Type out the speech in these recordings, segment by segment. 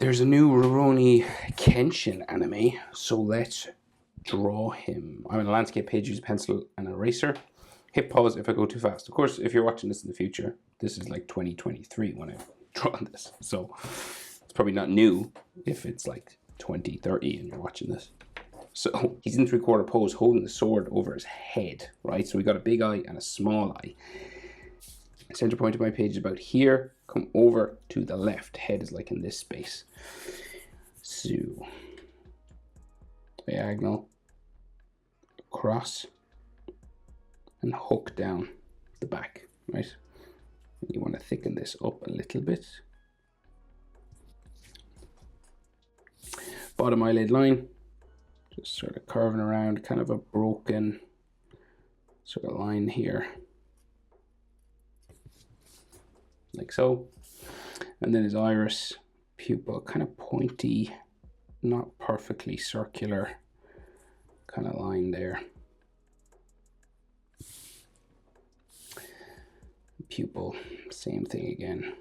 There's a new Rouroni Kenshin anime, so let's draw him. I'm in a landscape page, use a pencil and an eraser. Hit pause if I go too fast. Of course, if you're watching this in the future, this is like 2023 when I've drawn this, so it's probably not new if it's like 2030 and you're watching this. So he's in three-quarter pose holding the sword over his head, right? So we got a big eye and a small eye. Center point of my page is about here. Come over to the left. Head is like in this space. So diagonal, across, and hook down the back, right? You want to thicken this up a little bit. Bottom eyelid line, just sort of curving around, kind of a broken sort of line here. Like so. And then his iris, pupil, kind of pointy, not perfectly circular kind of line there. Pupil, same thing again.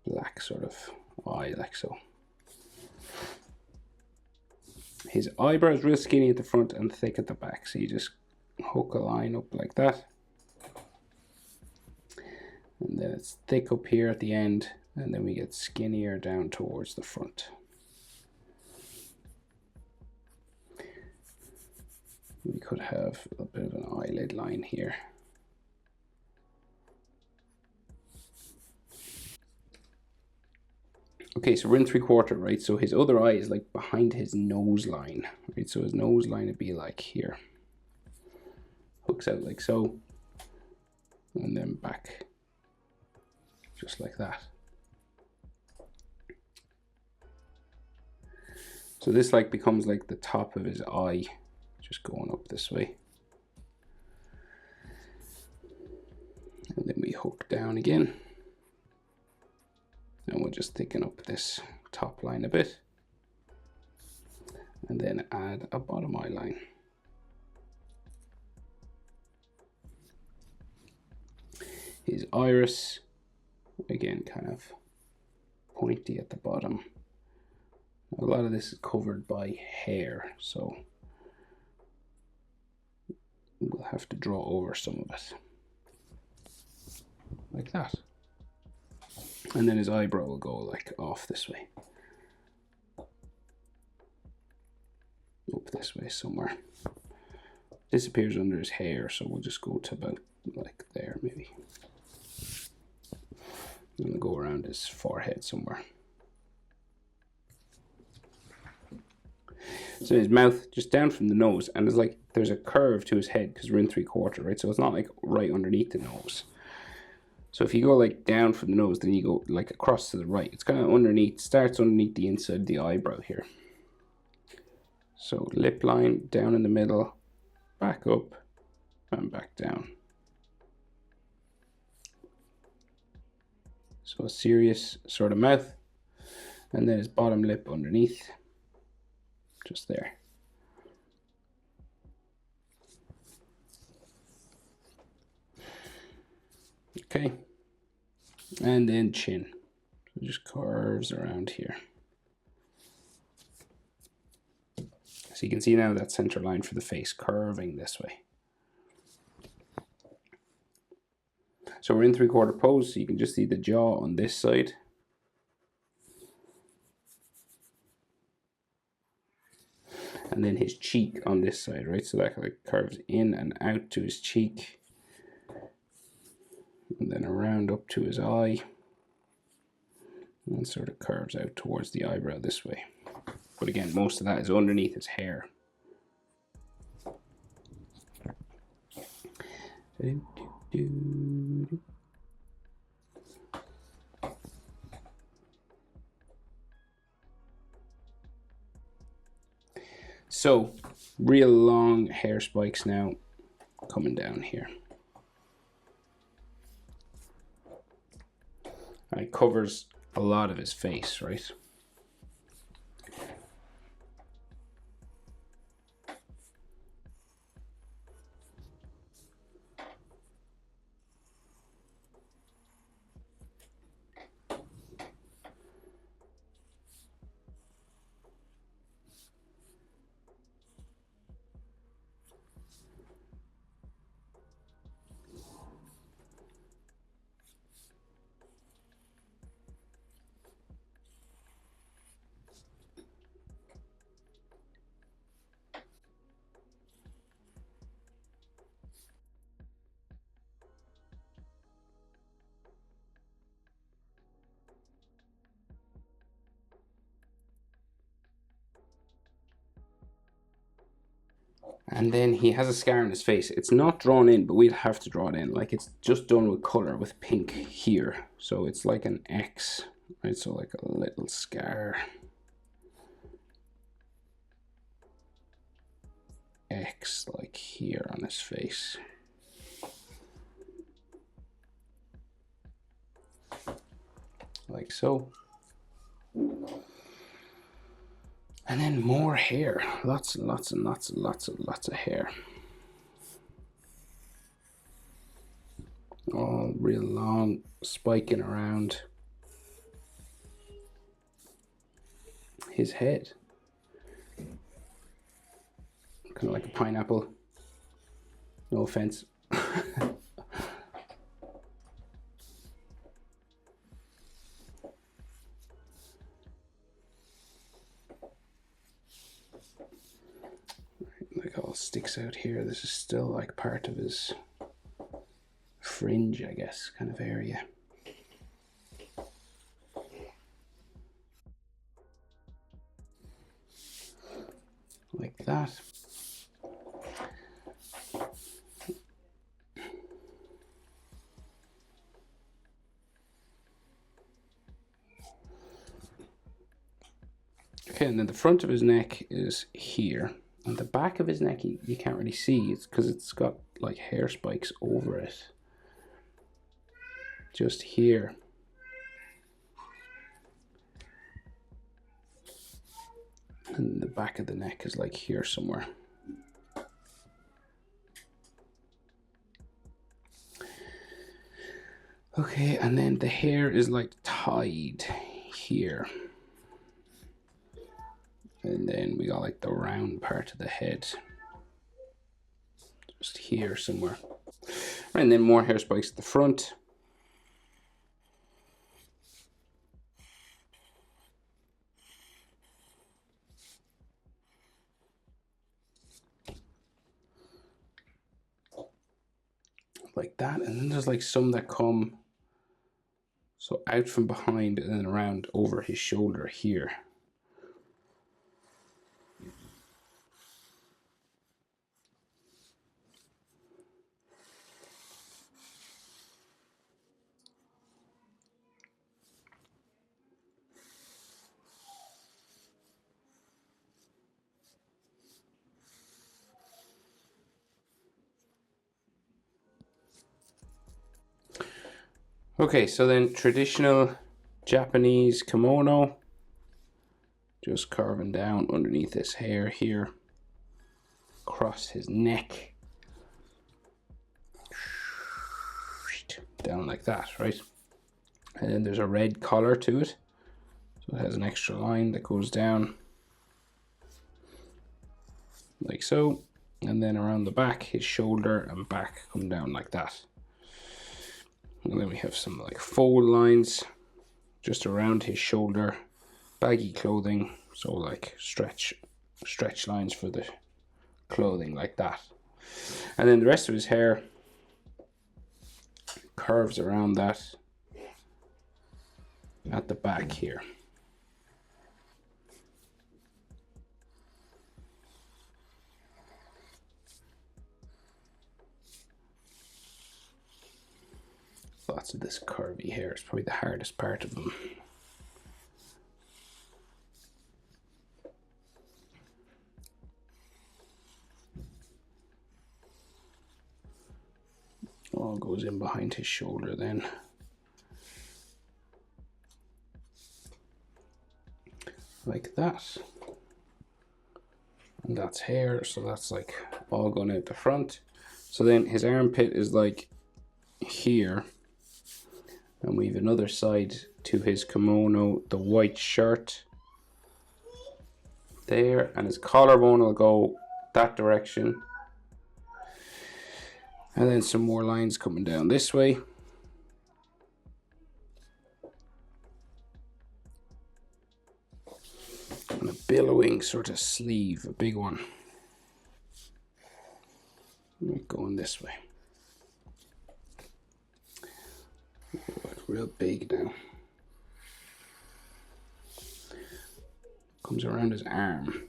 Black sort of eye, like so. His eyebrow is real skinny at the front and thick at the back, so you just hook a line up like that. And then it's thick up here at the end, and then we get skinnier down towards the front. We could have a bit of an eyelid line here. Okay, so we're in three-quarter, right? So his other eye is like behind his nose line, right? So his nose line would be like here. Hooks out like so, and then back. Just like that. So this like becomes like the top of his eye, just going up this way. And then we hook down again. And we'll just thicken up this top line a bit. And then add a bottom eye line. His iris, again, kind of pointy at the bottom. A lot of this is covered by hair, so we'll have to draw over some of it. Like that. And then his eyebrow will go like off this way. Up this way somewhere. Disappears under his hair, so we'll just go to about like there maybe. And we'll go around his forehead somewhere. So his mouth just down from the nose, and it's like there's a curve to his head because we're in three-quarter, right? So it's not like right underneath the nose. So if you go like down from the nose, then you go like across to the right. It's kind of underneath, starts underneath the inside of the eyebrow here. So lip line down in the middle, back up and back down. So a serious sort of mouth, and then his bottom lip underneath, just there. Okay, and then chin, so just curves around here. So you can see now that center line for the face curving this way. So we're in three-quarter pose, so you can just see the jaw on this side. And then his cheek on this side, right? So that like curves in and out to his cheek. And then around up to his eye. And sort of curves out towards the eyebrow this way. But again, most of that is underneath his hair. So, real long hair spikes now coming down here. And it covers a lot of his face, right? And then he has a scar on his face. It's not drawn in, but we'd have to draw it in. Like, it's just done with color, with pink here. So it's like an X, right? So like a little scar. X, like here on his face. Like so. And then more hair. Lots and lots and lots and lots and lots of hair. All real long, spiking around his head. Kind of like a pineapple. No offense. Like all sticks out here. This is still like part of his fringe, I guess, kind of area. Like that. Okay, and then the front of his neck is here. And the back of his neck, you can't really see. It's because it's got like hair spikes over it. Just here. And the back of the neck is like here somewhere. Okay, and then the hair is like tied here. And then we got like the round part of the head. Just here somewhere. Right, and then more hair spikes at the front. Like that, and then there's like some that come so out from behind and then around over his shoulder here. Okay, so then traditional Japanese kimono, just carving down underneath his hair here, across his neck, down like that, right? And then there's a red collar to it, so it has an extra line that goes down like so, and then around the back, his shoulder and back come down like that. And then we have some like fold lines just around his shoulder, baggy clothing, so like stretch lines for the clothing like that. And then the rest of his hair curves around that at the back here. Lots of this curvy hair is probably the hardest part of them. All goes in behind his shoulder then. Like that. And that's hair, so that's like all going out the front. So then his armpit is like here. And we have another side to his kimono, the white shirt there, and his collarbone will go that direction. And then some more lines coming down this way. And a billowing sort of sleeve, a big one. Going this way. Real big now. Comes around his arm. So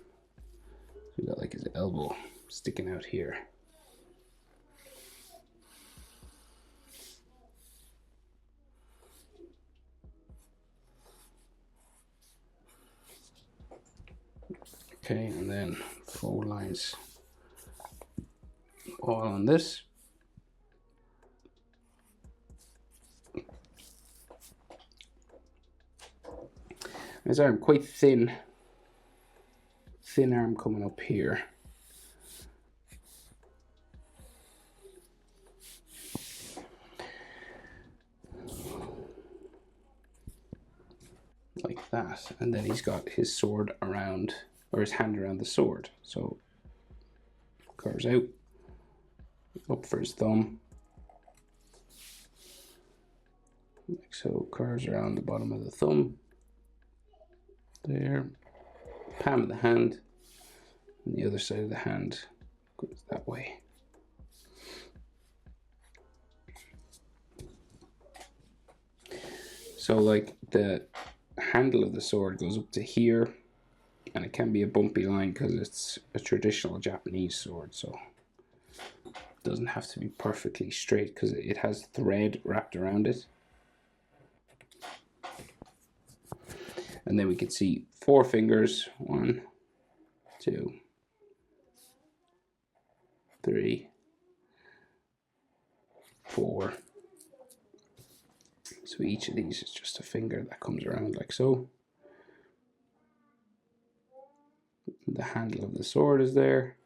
you got like his elbow sticking out here. Okay, and then 4 lines all on this. His arm quite thin arm coming up here. Like that, and then he's got his sword around, or his hand around the sword. So curves out, up for his thumb, like so, curves around the bottom of the thumb, there, palm of the hand, and the other side of the hand goes that way. So like the handle of the sword goes up to here, and it can be a bumpy line because it's a traditional Japanese sword, so it doesn't have to be perfectly straight because it has thread wrapped around it. And then we can see 4 fingers, 1, 2, 3, 4. So each of these is just a finger that comes around like so. The handle of the sword is there.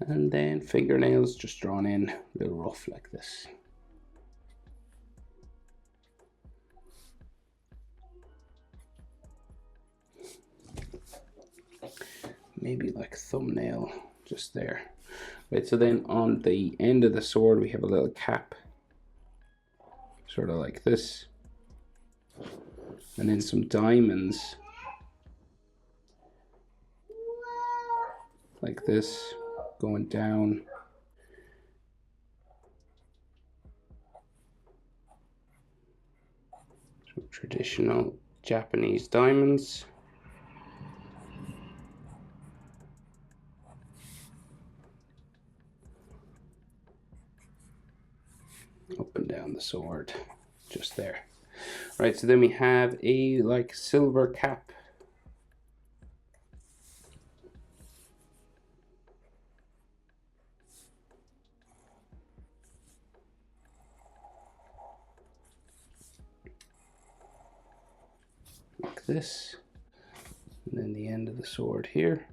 And then fingernails just drawn in, a little rough like this. Maybe like thumbnail just there. Right, so then on the end of the sword we have a little cap, sort of like this, and then some diamonds like this going down. So traditional Japanese diamonds. Up and down the sword, just there. Right, so then we have a like silver cap. Like this. And then the end of the sword here.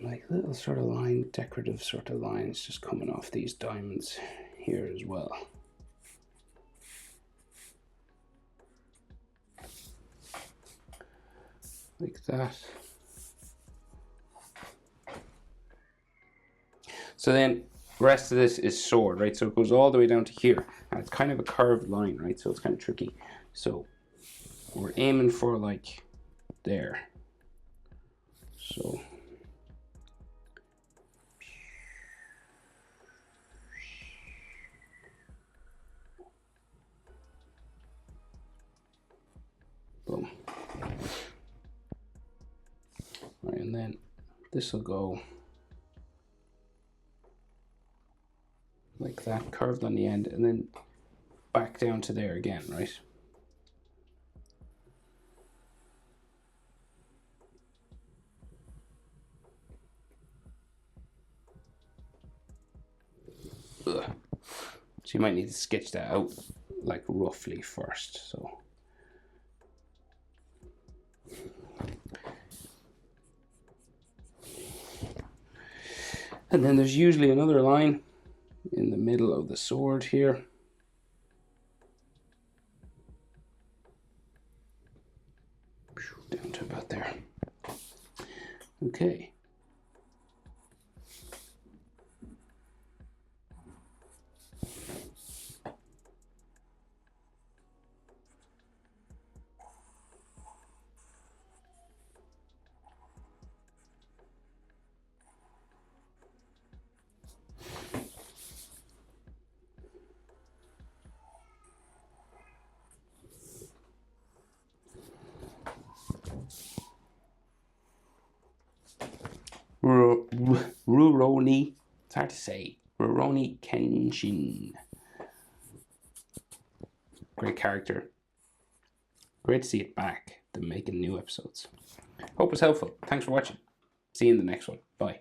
Like little sort of line, decorative sort of lines just coming off these diamonds here as well. Like that. So then the rest of this is sword, right? So it goes all the way down to here. And it's kind of a curved line, right? So it's kind of tricky. So we're aiming for like there. So boom. Right, and then this will go like that, curved on the end, and then back down to there again, right? Ugh. So you might need to sketch that out like roughly first. So and then there's usually another line in the middle of the sword here. Down to about there. Okay. Rouroni. It's hard to say. Rouroni Kenshin. Great character. Great to see it back. Them making new episodes. Hope it's helpful. Thanks for watching. See you in the next one. Bye.